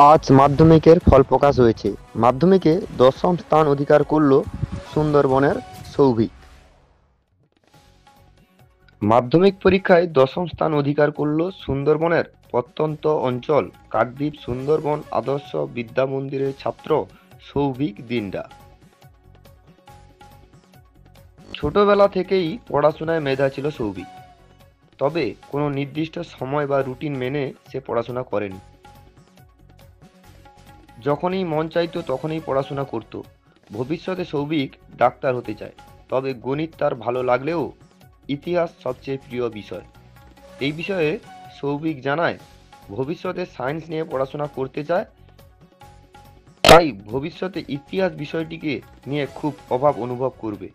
আজ মাধ্যমিকের ফল প্রকাশ হয়েছে। মাধ্যমিকে দশম স্থান অধিকার করল সুন্দরবনের সৌভিক। মাধ্যমিক পরীক্ষায় দশম স্থান অধিকার করল সুন্দরবনের প্রত্যন্ত অঞ্চল কাকদ্বীপ সুন্দরবন আদর্শ বিদ্যা মন্দিরের ছাত্র সৌভিক দিন্ডা। ছোটবেলা থেকেই পড়াশোনায় মেধা ছিল সৌভিক, তবে কোনো নির্দিষ্ট সময় বা রুটিন মেনে সে পড়াশোনা করেনি। যখনই মন চাইতো তখনই পড়াশোনা করত। ভবিষ্যতে সৌভিক ডাক্তার হতে চায়, তবে গণিত তার ভালো লাগলেও ইতিহাস সবচেয়ে প্রিয় বিষয়। এই বিষয়ে সৌভিক জানায় ভবিষ্যতে সায়েন্স নিয়ে পড়াশোনা করতে চায়, তাই ভবিষ্যতে ইতিহাস বিষয়টিকে নিয়ে খুব অভাব অনুভব করবে।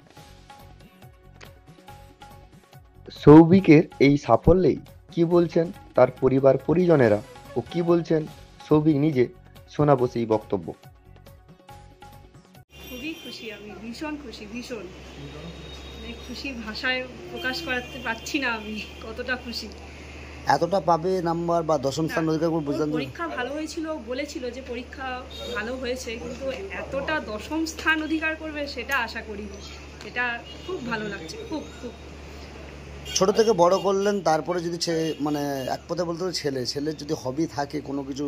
সৌভিকের এই সাফল্যেই কি বলছেন তার পরিবার পরিজনেরা ও কি বলছেন সৌভিক নিজে, শোনাবো সেই বক্তব্য। খুবই খুশি, আমি ভীষণ খুশি, ভীষণ খুশি, ভাষায় প্রকাশ করতে পারছি না আমি কতটা খুশি। এতটা পাবে নাম্বার বা দশম স্থান অধিকার করবে বুঝলাম। পরীক্ষা ভালো হয়েছিল, বলেছিল যে পরীক্ষা ভালো হয়েছে, কিন্তু এতটা দশম স্থান অধিকার করবে সেটা আশা করিনি। এটা খুব ভালো লাগছে, খুব খুব। ছোট থেকে বড় করলেন, তারপরে যদি মানে এক কথায় বলতে ছেলের যদি হবি থাকে কোনো কিছু,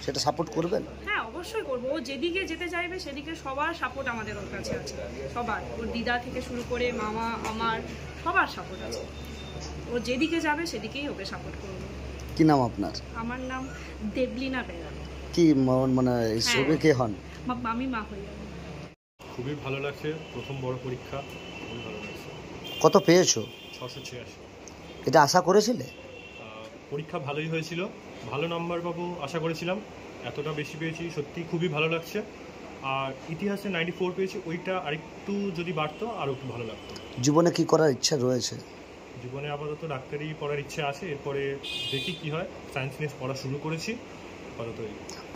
সেটা সাপোর্ট করবেন? হ্যাঁ, অবশ্যই করবো। ও যেদিকে যেতে চাইবে সেদিকে সবার সাপোর্ট আমাদের ওর কাছে আছে, সবার। ওর দিদা থেকে শুরু করে মামা, আমার সবার সাপোর্ট আছে। ও যেদিকে যাবে সেদিকেই ওকে সাপোর্ট করবো। কি নাম আপনার? আমার নাম দেবলিনা বেরা। কি মানে সবে কে হন? আমি মা হই। খুবই ভালো লাগছে, প্রথম বড় পরীক্ষা, খুবই ভালো লাগছে। কত পেয়েছো? 686। এটা আশা করেছিলে? পরীক্ষা ভালোই হয়েছিল, ভালো নাম্বার পাবো আশা করেছিলাম, এতটা বেশি পেয়েছি সত্যি খুবই ভালো লাগছে। আর ইতিহাসে 94 পেয়েছি, ওইটা আরেকটু যদি বাড়তো আরও একটু ভালো লাগতো। জীবনে কি করার ইচ্ছা রয়েছে? জীবনে আপাতত ডাক্তারি পড়ার ইচ্ছে আছে, এরপরে দেখি কি হয়। সায়েন্স নিয়ে পড়া শুরু করেছি আপাতত।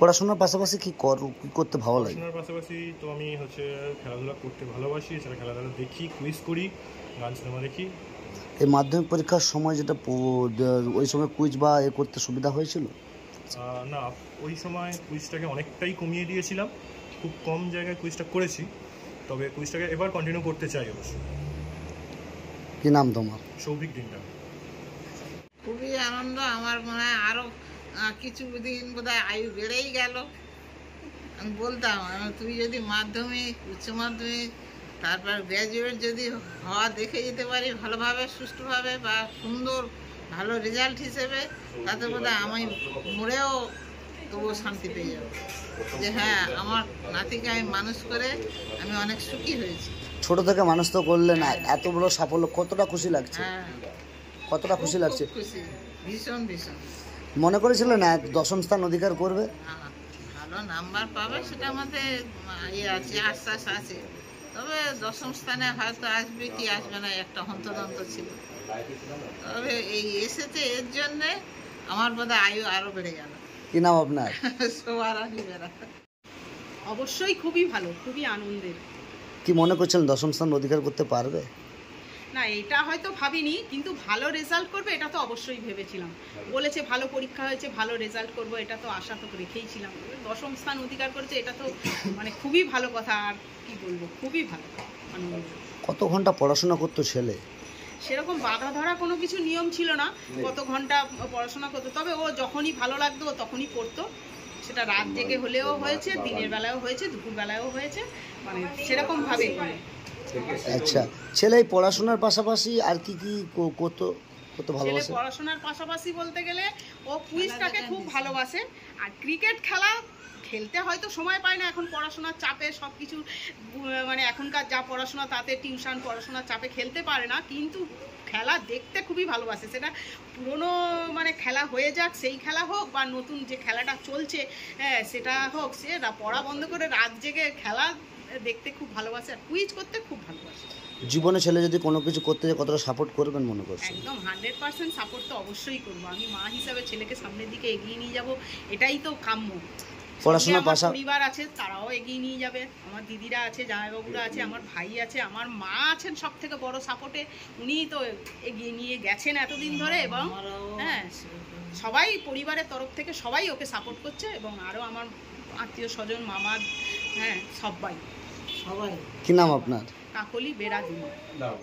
পড়াশোনার পাশাপাশি কি করতে ভালো লাগে? পড়াশোনার পাশাপাশি তো আমি খেলাধুলা করতে ভালোবাসি, এছাড়া খেলাধুলা দেখি, কুইজ করি, গান সিনেমা দেখি। এই মাধ্যমিক পরীক্ষার সময় যেটা ওই সময় কুইজ বা করতে সুবিধা হয়েছিল? না, ওই সময় কুইজটাকে অনেকটাই কমিয়ে দিয়েছিলাম, খুব কম জায়গায় কুইজটা করেছি, তবে কুইজটাকে এবার কন্টিনিউ করতে চাই অবশ্যই। কি নাম তোমার? সৌভিক দিন্ডা। খুবই আনন্দ। আমার মনে হয় আরও কিছু দিন বোধহয় আয়ু বেড়েই গেল। আমি বলতাম তুই যদি মাধ্যমিক, উচ্চ মাধ্যমিক, তারপর গ্র্যাজুয়েট যদি হওয়া দেখে যেতে পারি ভালোভাবে, সুষ্ঠুভাবে বা সুন্দর ভালো রেজাল্ট হিসেবে, তাতে বোধহয় আমি মরেও তবুও শান্তি পেয়ে যাবো যে হ্যাঁ, আমার নাতিকে আমি মানুষ করে আমি অনেক সুখী হয়েছি। ছোট থেকে মানুষ তো করলেন, এত বড় সাফল্য কতটা খুশি লাগছে? হ্যাঁ, কতটা খুশি লাগছে? খুশি, ভীষণ ভীষণ। মনে করেছিলেন দশম স্থান অধিকার করবে? ভালো নাম্বার পাবে সেটা আমাদের আছে, আশ্বাস আছে, তবে দশম স্থানে হয়তো আসবে কি আসবে না একটা হন্তদন্ত ছিল। তবে এই এসেছে, এর জন্যে আমার বোধহয় আয়ু আরও বেড়ে গেল। কি নাম আপনার? সোয়ারানি বেরা। অবশ্যই খুবই ভালো, খুবই আনন্দের। কি মনে করছেন দশম স্থান অধিকার করতে পারবে? না, এটা হয়তো ভাবিনি, কিন্তু ভালো রেজাল্ট করবে এটা তো অবশ্যই ভেবেছিলাম। বলেছে ভালো পরীক্ষা হয়েছে, ভালো রেজাল্ট করবো, এটা তো আশা তো রেখেইছিলাম। দশম স্থান অধিকার করেছে, এটা তো মানে খুবই ভালো কথা। আর কি বলবো, খুবই ভালো আনন্দ। কত ঘন্টা পড়াশোনা করতো ছেলে? সেরকম বাধা ধরা কোনো কিছু নিয়ম ছিল না কত ঘন্টা পড়াশোনা করতো, তবে ও যখনই ভালো লাগতো ও তখনই পড়তো। সেটা রাত জেগে হলেও হয়েছে, দিনের বেলায়ও হয়েছে, দুপুর বেলায়ও হয়েছে, মানে সেরকম ভাবে। আচ্ছা, ছেলে পড়াশোনার পাশাপাশি আর কি কি করতে ভালোবাসে? পড়াশোনার পাশাপাশি বলতে গেলে ও কুইজটাকে খুব ভালোবাসে। আর ক্রিকেট খেলা খেলতে হয়তো সময় পায় না এখন, পড়াশোনার চাপে সব কিছু, মানে এখনকার যা পড়াশোনা তাতে টিউশন, পড়াশোনার চাপে খেলতে পারে না, কিন্তু খেলা দেখতে খুবই ভালোবাসে। সেটা পুরনো মানে খেলা হয়ে যাক, সেই খেলা হোক, বা নতুন যে খেলাটা চলছে হ্যাঁ সেটা হোক, সে পড়া বন্ধ করে রাত জেগে খেলা দেখতে খুব ভালোবাসে আর কুইজ করতে খুব ভালোবাসে। জীবনে ছেলে যদি কোনো কিছু করতে যায় কতটা সাপোর্ট করবেন মনে করছেন? একদম 100% সাপোর্ট তো অবশ্যই করবো। আমি মা হিসাবে ছেলেকে সামনের দিকে এগিয়ে নিয়ে যাব, এটাই তো কাম্য। পড়াশোনার পাশাপাশি পরিবার আছে, তারাও এগিয়ে নিয়ে যাবে, আমার দিদিরা আছে, জামাইবাবুরা আছে, আমার ভাই আছে, আমার মা আছেন সব থেকে বড় সাপোর্টে। উনিই তো এগিয়ে নিয়ে গেছেন এতদিন ধরে, এবং হ্যাঁ সবাই পরিবারের তরফ থেকে সবাই ওকে সাপোর্ট করছে, এবং আরও আমার আত্মীয় স্বজন, মামা, হ্যাঁ সবাই। কি নাম আপনার? কাকলি বেড়া দিন।